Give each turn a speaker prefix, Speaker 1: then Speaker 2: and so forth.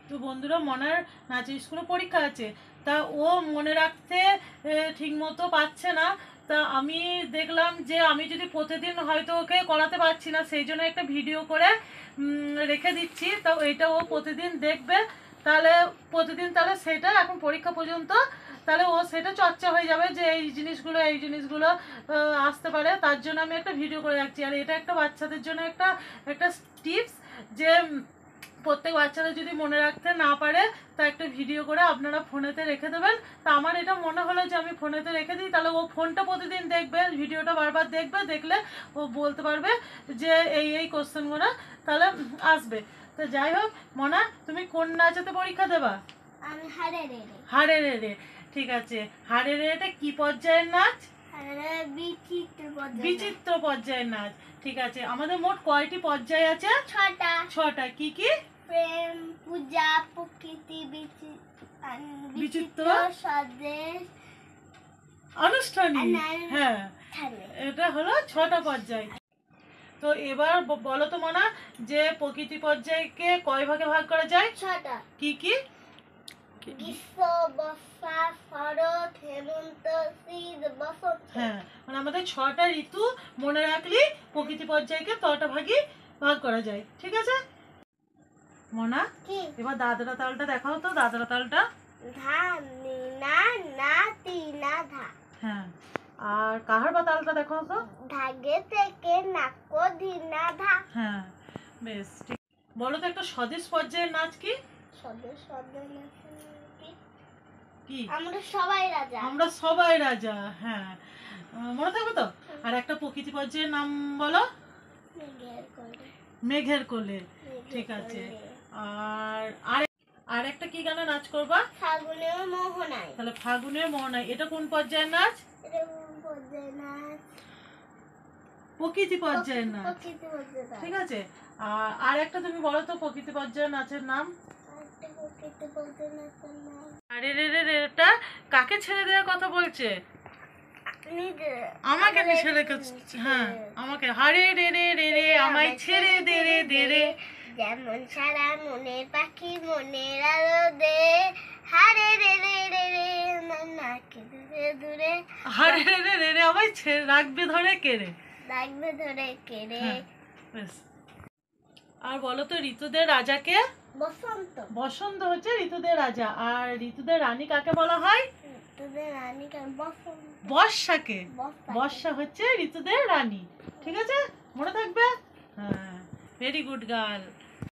Speaker 1: তো বন্ধুরা, মনার নাচের স্কুলে পরীক্ষা আছে, তা ও মনে রাখতে ঠিক মতো পারছে না। তা আমি দেখলাম যে আমি যদি প্রতিদিন হয়তো ওকে করাতে পারছি না, সেই জন্য একটা ভিডিও করে রেখে দিচ্ছি। তা এটা ও প্রতিদিন দেখবে, তাহলে প্রতিদিন তাহলে সেটা এখন পরীক্ষা পর্যন্ত তাহলে ও সেটা চর্চা হয়ে যাবে যে এই জিনিসগুলো আসতে পারে। তার জন্য আমি একটা ভিডিও করে রাখছি। আর এটা একটা বাচ্চাদের জন্য একটা একটা টিপস যে প্রত্যেক বাচ্চারা যদি মনে রাখতে না পারে তা একটা ভিডিও করে আপনারা ফোনেতে রেখে দেবেন। তা আমার এটা মনে হলো যে আমি ফোনেতে রেখে দিই, তাহলে ও ফোনটা প্রতিদিন দেখবে, ভিডিওটা বারবার দেখবে, দেখলে ও বলতে পারবে যে এই কোশ্চেনগুলো তাহলে আসবে। তো যাই হোক, মনা, তুমি কোন নাচেতে পরীক্ষা দেবা?
Speaker 2: আমি হাড়ে রে।
Speaker 1: হাড়ে রে রে, ঠিক আছে। হাড়ে রে রেটা কি পর্যায়ের নাচ? বিচিত্র পর্যায়ের নাচ, ঠিক আছে। আমাদের মোট কয়টি পর্যায় আছে? ছটা। কি কি?
Speaker 2: প্রেম, পূজা, প্রকৃতি, বিচিত্র, স্বদেশ,
Speaker 1: আনুষ্ঠানিক। হ্যাঁ, এটা হলো ছটা পর্যায়। তো এবার বলো তো মনা, যে প্রকৃতি পর্যায়কে কয় ভাগে ভাগ করা যায়?
Speaker 2: ছটা।
Speaker 1: কি কি?
Speaker 2: গ্রীষ্ম, বর্ষা, শরৎ, হেমন্ত, শীত, বসন্ত।
Speaker 1: হ্যাঁ, মানে আমাদের ছটা ঋতু মনে রাখলে প্রকৃতি পর্যায়কে ছটা ভাগে ভাগ করা যায়, ঠিক আছে মনা? এবার দাদরা তালটা দেখাও তো, দাদরা তালটা।
Speaker 2: ধা নি না না তি না ধা।
Speaker 1: হ্যাঁ, আর কাহারবা তালটা দেখাও তো।
Speaker 2: ধাগে থেকে নাকো দিনা ধা।
Speaker 1: হ্যাঁ, বেশ ঠিক। বলো তো একটা স্বদেশ পর্যায়ের নাচ কি?
Speaker 2: স্বদেশ নাচ
Speaker 1: কি?
Speaker 2: আমরা সবাই রাজা।
Speaker 1: আমরা সবাই রাজা, হ্যাঁ, মনে থাকবে তো। আর একটা প্রকৃতি পর্যায়ের নাম বলো। মেঘের কোলে, ঠিক আছে। আর একটা কি গানে নাচ করবা?
Speaker 2: ফাগুনের মোহনায়।
Speaker 1: তাহলে ফাগুনের মোহনায়, এটা কোন পর্যায়ের নাচ? প্রকৃতি পর্যায়ের নাচ, ঠিক আছে। আর একটা তুমি বলো তো প্রকৃতি পর্যায়ের নাচের নাম। আরে রে রে রে, এটা কাকে ছেড়ে দেওয়ার কথা বলছে? আমাকে ছেড়ে, হ্যাঁ আমাকে। হারে রে রে রে রে আমায় ছেড়ে দে রে দে রে,
Speaker 2: যেমন সারা মনের পাখি মনের আলো দে। হারে রে রে রে রে নাকি দূরে দূরে।
Speaker 1: হারে রে রে রে রে আমায় ছেড়ে রাখবে ধরে কেড়ে,
Speaker 2: রাখবে ধরে কেড়ে।
Speaker 1: আর বলো তো ঋতুদের রাজাকে?
Speaker 2: বসন্ত।
Speaker 1: বসন্ত হচ্ছে ঋতুদের রাজা। আর ঋতুদের রানী কাকে বলা হয়?
Speaker 2: ঋতুদের রানী বসন্ত।
Speaker 1: বর্ষাকে। বর্ষা হচ্ছে ঋতুদের রানী, ঠিক আছে, মনে থাকবে। হ্যাঁ, ভেরি গুড গার্ল।